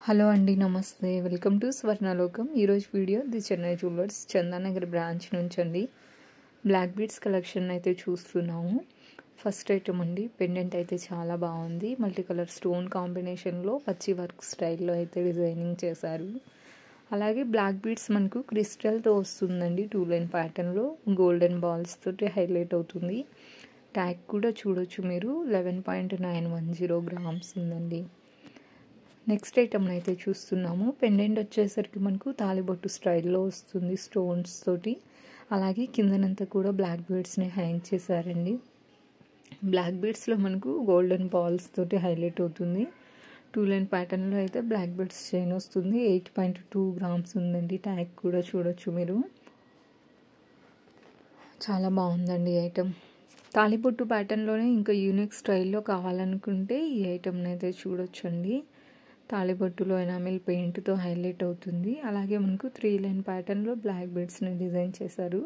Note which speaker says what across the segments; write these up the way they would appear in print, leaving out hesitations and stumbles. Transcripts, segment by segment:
Speaker 1: Hello అండి, నమస్తే. Welcome to Swarnalokam. ఈరోజు video the Chennai jewellers Chandanagar branch నుంచి అండి బ్లాక్ బీడ్స్ కలెక్షన్ అయితే చూస్తున్నాము. ఫస్ట్ ఐటమ్ అండి, పెండెంట్ అయితే చాలా బాగుంది. మల్టీ కలర్ స్టోన్ కాంబినేషన్లో పచ్చి వర్క్ స్టైల్లో అయితే డిజైనింగ్ చేశారు. అలాగే బ్లాక్ బీడ్స్ మనకు క్రిస్టల్తో వస్తుందండి. 2 లైన్ ప్యాటర్న్లో గోల్డెన్ బాల్స్ తోటి హైలైట్ అవుతుంది. ట్యాగ్ కూడా చూడొచ్చు మీరు. 11.910 గ్రామ్స్ ఉందండి. నెక్స్ట్ ఐటమ్ అయితే చూస్తున్నాము. పెండెంట్ వచ్చేసరికి మనకు తాలిబొట్టు స్టైల్లో వస్తుంది స్టోన్స్ తోటి. అలాగే కిందనంతా కూడా బ్లాక్ బీడ్స్ని హ్యాంగ్ చేశారండి. బ్లాక్ బీడ్స్లో మనకు గోల్డెన్ బాల్స్ తోటి హైలైట్ అవుతుంది. 2 లైన్ ప్యాటర్న్లో అయితే బ్లాక్ బీడ్స్ చైన్ వస్తుంది. 8.2 గ్రామ్స్ ఉందండి. ట్యాగ్ కూడా చూడొచ్చు మీరు. చాలా బాగుందండి ఐటమ్. తాలిబొట్టు ప్యాటర్న్లోనే ఇంకా యూనిక్ స్టైల్లో కావాలనుకుంటే ఈ ఐటమ్ని అయితే చూడొచ్చండి. తాలిబొట్టులో ఎనామిల్ పెయింట్తో హైలైట్ అవుతుంది. అలాగే మనకు 3 లైన్ ప్యాటర్న్లో బ్లాక్ బీడ్స్ని డిజైన్ చేశారు.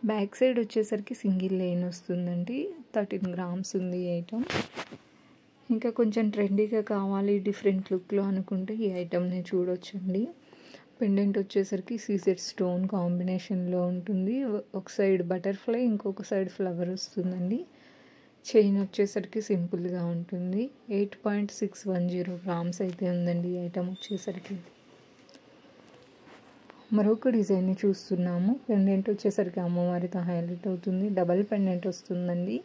Speaker 1: బ్యాక్ సైడ్ వచ్చేసరికి సింగిల్ లైన్ వస్తుందండి. 13 గ్రామ్స్ ఉంది ఈ ఐటమ్. ఇంకా కొంచెం ట్రెండీగా కావాలి డిఫరెంట్ లుక్లో అనుకుంటే ఈ ఐటమ్ని చూడొచ్చండి. పెండెంట్ వచ్చేసరికి సీసెడ్ స్టోన్ కాంబినేషన్లో ఉంటుంది. ఒక సైడ్ బటర్ఫ్లై, ఇంకొక సైడ్ ఫ్లవర్ వస్తుందండి. చైన్ వచ్చేసరికి సింపుల్గా ఉంటుంది. 8.610 గ్రామ్స్ అయితే ఉందండి ఈ ఐటమ్ వచ్చేసరికి. మరొక డిజైన్ని చూస్తున్నాము. పెండెంట్ వచ్చేసరికి అమ్మవారితో హైలైట్ అవుతుంది. డబల్ పెండెంట్ వస్తుందండి.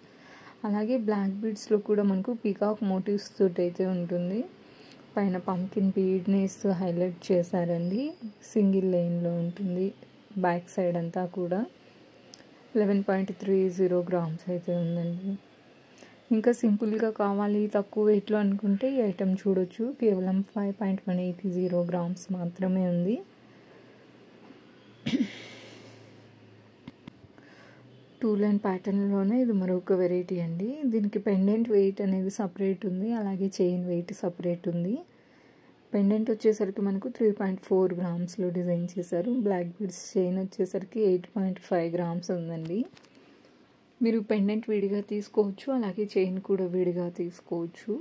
Speaker 1: అలాగే బ్లాక్ బీడ్స్లో కూడా మనకు పీకాక్ మోటివ్స్ తోటి అయితే ఉంటుంది. పైన పంకిన్ బీడ్నెస్ హైలైట్ చేశారండి. సింగిల్ లైన్లో ఉంటుంది. బ్యాక్ సైడ్ అంతా కూడా 11.30 గ్రామ్స్ అయితే ఉందండి. ఇంకా సింపుల్గా కావాలి తక్కువ వెయిట్లో అనుకుంటే ఈ ఐటమ్ చూడొచ్చు. కేవలం 5.180 గ్రామ్స్ మాత్రమే ఉంది. టూ లైన్ ప్యాటర్న్లోనే ఇది మరొక వెరైటీ అండి. దీనికి పెండెంట్ వెయిట్ అనేది సపరేట్ ఉంది. అలాగే చైన్ వెయిట్ సపరేట్ ఉంది. పెండెంట్ వచ్చేసరికి మనకు 3.4 గ్రామ్స్లో డిజైన్ చేశారు. బ్లాక్ బీడ్స్ చైన్ వచ్చేసరికి 8.5 గ్రామ్స్ ఉందండి. మీరు పెండెంట్ విడిగా తీసుకోవచ్చు, అలాగే చైన్ కూడా విడిగా తీసుకోవచ్చు.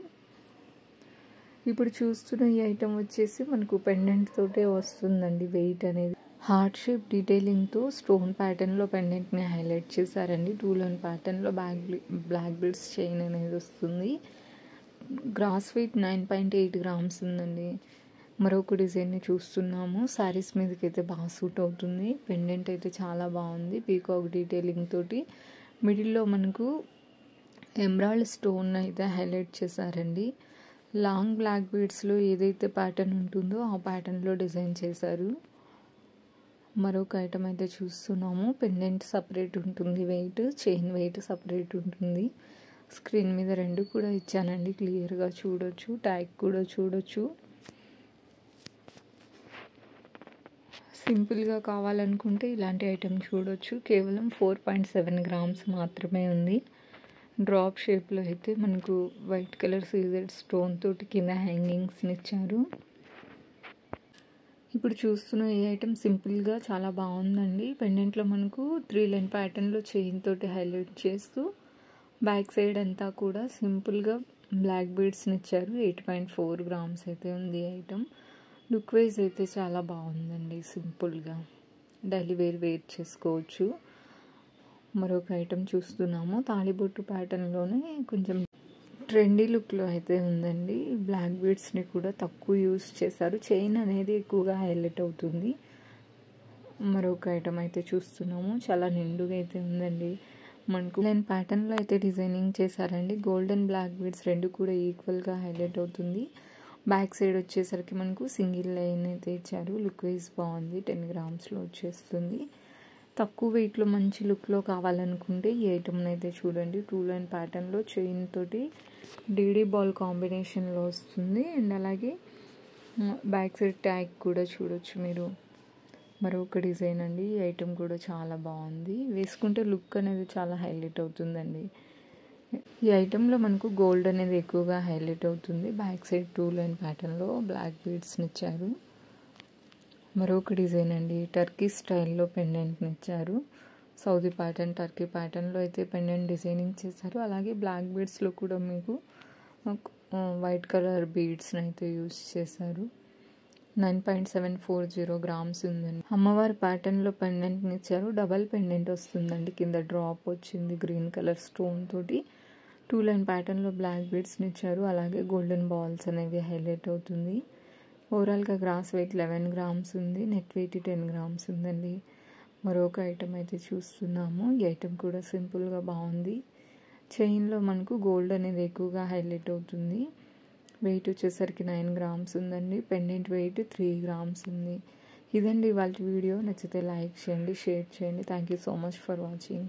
Speaker 1: ఇప్పుడు చూస్తున్న ఈ ఐటమ్ వచ్చేసి మనకు పెండెంట్ తోటే వస్తుందండి. వెయిట్ అనేది హార్ట్ షేప్ డీటెయిలింగ్తో స్టోన్ ప్యాటర్న్లో పెండెంట్ని హైలైట్ చేశారండి. 2 లైన్ ప్యాటర్న్లో బ్లాక్ బీడ్స్ చైన్ అనేది వస్తుంది. గ్రాస్ వెయిట్ 9.8 గ్రామ్స్ ఉందండి. మరొక డిజైన్ని చూస్తున్నాము. శారీస్ మీదకి అయితే బాగా సూట్ అవుతుంది. పెండెంట్ అయితే చాలా బాగుంది. పీకాక్ డీటెయిలింగ్ తోటి మిడిల్లో మనకు ఎమరాల్డ్ స్టోన్ అయితే హైలైట్ చేశారండి. లాంగ్ బ్లాక్ బీడ్స్లో ఏదైతే ప్యాటర్న్ ఉంటుందో ఆ ప్యాటర్న్లో డిజైన్ చేశారు. మరొక ఐటమ్ అయితే చూస్తున్నాము. పెండెంట్ సపరేట్ ఉంటుంది వెయిట్, చైన్ వెయిట్ సపరేట్ ఉంటుంది. స్క్రీన్ మీద 2 కూడా ఇచ్చానండి, క్లియర్గా చూడొచ్చు. ట్యాగ్ కూడా చూడొచ్చు. సింపుల్గా కావాలనుకుంటే ఇలాంటి ఐటమ్ చూడొచ్చు. కేవలం 4.7 గ్రామ్స్ మాత్రమే ఉంది. డ్రాప్ షేప్లో అయితే మనకు వైట్ కలర్ సీజెడ్ స్టోన్ తోటి కింద హ్యాంగింగ్స్ని ఇచ్చారు. ఇప్పుడు చూస్తున్న ఈ ఐటమ్ సింపుల్గా చాలా బాగుందండి. పెండెంట్లో మనకు 3 లైన్ ప్యాటర్న్లో చైన్ తోటి హైలైట్ చేస్తూ బ్యాక్ సైడ్ అంతా కూడా సింపుల్గా బ్లాక్ బీడ్స్ని ఇచ్చారు. 8.4 గ్రామ్స్ అయితే ఉంది ఈ ఐటమ్. లుక్ వైజ్ అయితే చాలా బాగుందండి. సింపుల్గా డైలీ వేర్ చేసుకోవచ్చు. మరొక ఐటమ్ చూస్తున్నాము. తాళిబొట్టు ప్యాటర్న్లోనే కొంచెం ట్రెండీ లుక్లో అయితే ఉందండి. బ్లాక్ బీడ్స్ని కూడా తక్కువ యూజ్ చేశారు. చైన్ అనేది ఎక్కువగా హైలైట్ అవుతుంది. మరొక ఐటమ్ అయితే చూస్తున్నాము. చాలా నిండుగా అయితే ఉందండి. మనకు లైన్ ప్యాటర్న్లో అయితే డిజైనింగ్ చేశారండి. గోల్డెన్ బ్లాక్ బీడ్స్ 2 కూడా ఈక్వల్గా హైలైట్ అవుతుంది. బ్యాక్ సైడ్ వచ్చేసరికి మనకు సింగిల్ లైన్ అయితే ఇచ్చారు. లుక్ వైజ్ బాగుంది. 10 గ్రామ్స్లో వచ్చేస్తుంది. తక్కువ వెయిట్లో మంచి లుక్లో కావాలనుకుంటే ఈ ఐటమ్ని అయితే చూడండి. 2 లైన్ ప్యాటర్న్లో చైన్ తోటి డీడీ బాల్ కాంబినేషన్లో వస్తుంది. అండ్ అలాగే బ్యాక్ సైడ్ ట్యాగ్ కూడా చూడొచ్చు మీరు. మరొక డిజైన్ అండి. ఈ ఐటమ్ కూడా చాలా బాగుంది. వేసుకుంటే లుక్ అనేది చాలా హైలైట్ అవుతుందండి. ఈ ఐటెంలో మనకు గోల్డ్ అనేది ఎక్కువగా హైలైట్ అవుతుంది. బ్యాక్ సైడ్ 2 లైన్ ప్యాటర్న్లో బ్లాక్ బీడ్స్ని ఇచ్చారు. మరొక డిజైన్ అండి. టర్కీ స్టైల్లో పెండెంట్ని ఇచ్చారు. సౌదీ ప్యాటర్న్, టర్కీ ప్యాటర్న్లో అయితే పెండెంట్ డిజైనింగ్ చేశారు. అలాగే బ్లాక్ బీడ్స్లో కూడా మీకు వైట్ కలర్ బీడ్స్ని అయితే యూజ్ చేశారు. 9.740 గ్రామ్స్ ఉందండి. అమ్మవారి ప్యాటర్న్లో పెండెంట్ని ఇచ్చారు. డబల్ పెండెంట్ వస్తుందండి. కింద డ్రాప్ వచ్చింది గ్రీన్ కలర్ స్టోన్ తోటి. 2 లైన్ ప్యాటర్న్లో బ్లాక్ బీడ్స్ని ఇచ్చారు. అలాగే గోల్డెన్ బాల్స్ అనేవి హైలైట్ అవుతుంది. ఓవరాల్గా గ్రాస్ వెయిట్ 11 గ్రామ్స్ ఉంది. నెట్ వెయిట్ 10 గ్రామ్స్ ఉందండి. మరొక ఐటమ్ అయితే చూస్తున్నాము. ఈ ఐటమ్ కూడా సింపుల్గా బాగుంది. చైన్లో మనకు గోల్డ్ అనేది ఎక్కువగా హైలైట్ అవుతుంది. వెయిట్ వచ్చేసరికి 9 గ్రామ్స్ ఉందండి. పెండెంట్ వెయిట్ 3 గ్రామ్స్ ఉంది. ఇదండి ఇవాళ వీడియో. నచ్చితే లైక్ చేయండి, షేర్ చేయండి. Thank you so much for watching.